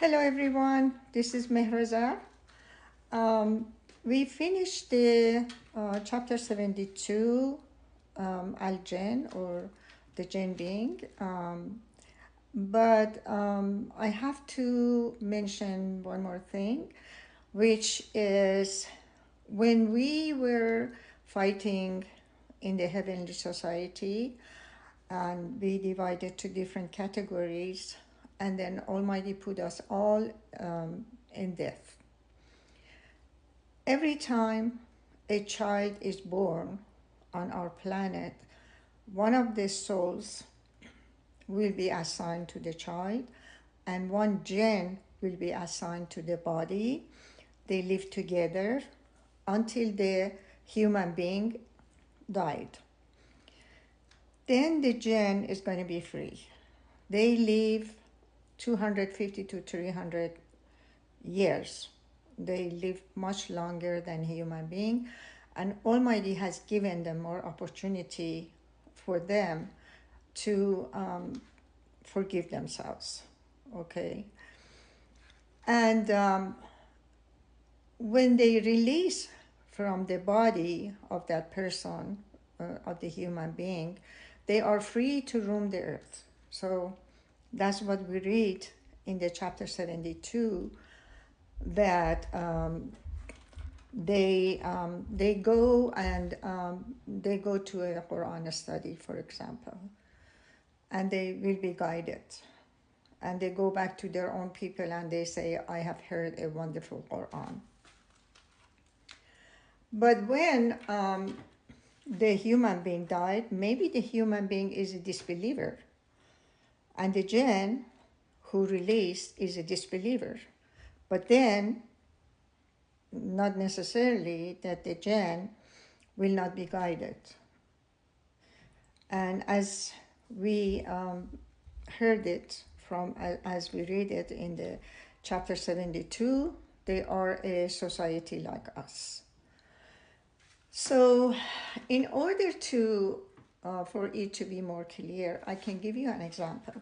Hello everyone, this is Mehraza. Um, we finished the chapter 72, Al-Jinn, or the Jinn being. But I have to mention one more thing, which is when we were fighting in the Heavenly Society, and we divided to different categories, and then Almighty put us all in death. Every time a child is born on our planet, one of the souls will be assigned to the child, and one gen will be assigned to the body. They live together until the human being died. Then the gen is going to be free. They live 250 to 300 years. They live much longer than human being, and Almighty has given them more opportunity for them to forgive themselves. Okay, and when they release from the body of that person, of the human being, they are free to roam the earth. So that's what we read in the chapter 72, that they go and they go to a Quran study, for example, and they will be guided. And they go back to their own people and they say, I have heard a wonderful Quran. But when the human being died, maybe the human being is a disbeliever, and the jinn who released is a disbeliever. But then, not necessarily that the jinn will not be guided. And as we heard it from, as we read it in the chapter 72, they are a society like us. So in order to, for it to be more clear, I can give you an example.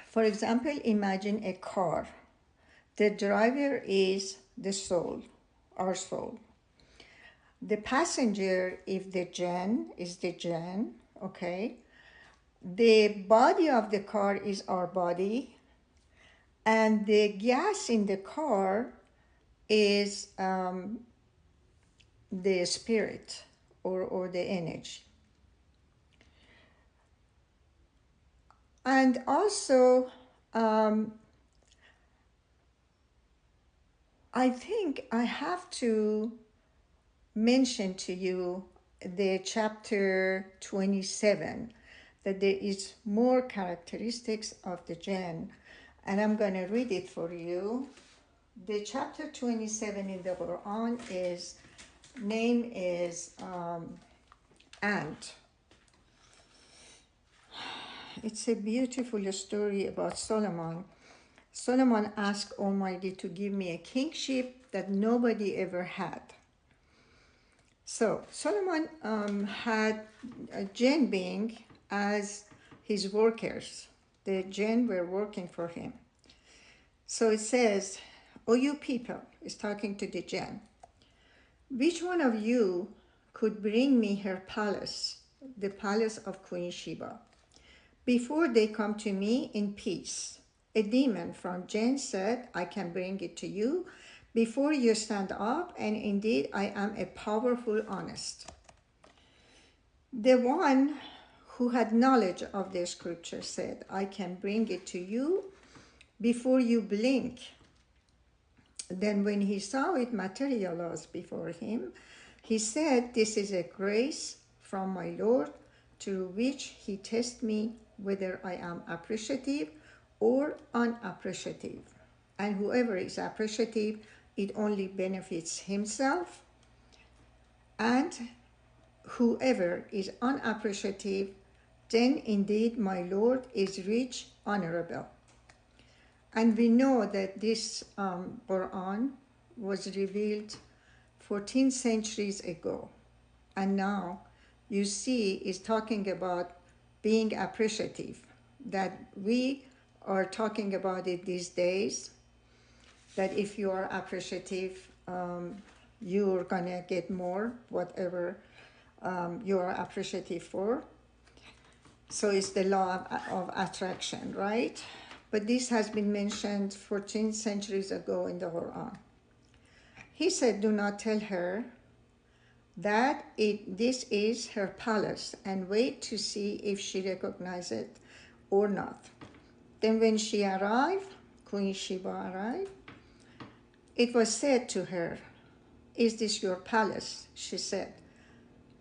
For example, imagine a car. The driver is the soul, our soul. The passenger, if the jinn, is the jinn, okay? The body of the car is our body, and the gas in the car is the spirit or the energy. And also, I think I have to mention to you the chapter 27, that there is more characteristics of the jinn, and I'm going to read it for you. The chapter 27 in the Quran is, name is Ant. It's a beautiful story about Solomon. Solomon asked Almighty to give me a kingship that nobody ever had. So Solomon had a jinn being as his workers. The jinn were working for him. So it says, "O you people," is talking to the jinn, "which one of you could bring me her palace, the palace of Queen Sheba, before they come to me in peace?" A demon from jinn said, "I can bring it to you before you stand up, and indeed I am a powerful, honest." The one who had knowledge of the scripture said, "I can bring it to you before you blink." Then when he saw it materialize before him, he said, "This is a grace from my Lord, through which he tests me whether I am appreciative or unappreciative. And whoever is appreciative, it only benefits himself. And whoever is unappreciative, then indeed my Lord is rich, honorable." And we know that this Quran was revealed 14 centuries ago. And now you see is talking about being appreciative, that we are talking about it these days, that if you are appreciative, you're gonna get more, whatever you are appreciative for. So it's the law of attraction, right? But this has been mentioned 14 centuries ago in the Quran. He said, do not tell her that this is her palace, and wait to see if she recognizes it or not. Then when she arrived, Queen Sheba arrived, it was said to her, is this your palace? She said,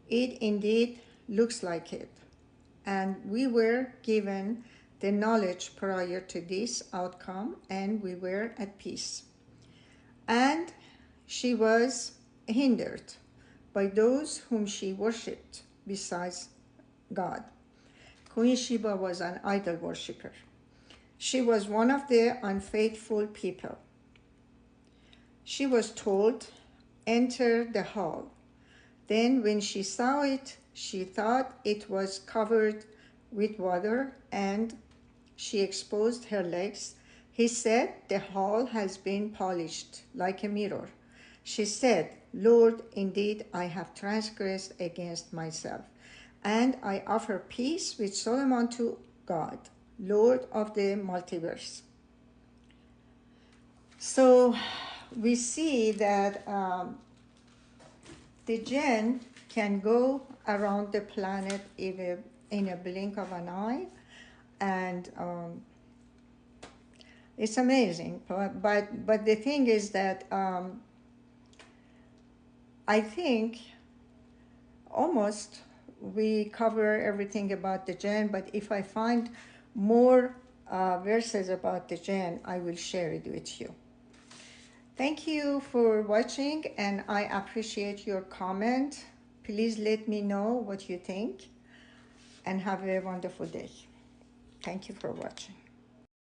it indeed looks like it. And we were given the knowledge prior to this outcome, and we were at peace. And she was hindered by those whom she worshipped besides God. Queen Sheba was an idol worshipper. She was one of the unfaithful people. She was told, enter the hall. Then when she saw it, she thought it was covered with water, and she exposed her legs. He said, the hall has been polished like a mirror. She said, Lord, indeed I have transgressed against myself, and I offer peace with Solomon to God, Lord of the multiverse. So we see that the jinn can go around the planet in a blink of an eye, and it's amazing. But the thing is that I think almost we cover everything about the jinn, but if I find more verses about the jinn, I will share it with you. Thank you for watching, and I appreciate your comment. Please let me know what you think, and have a wonderful day. Thank you for watching.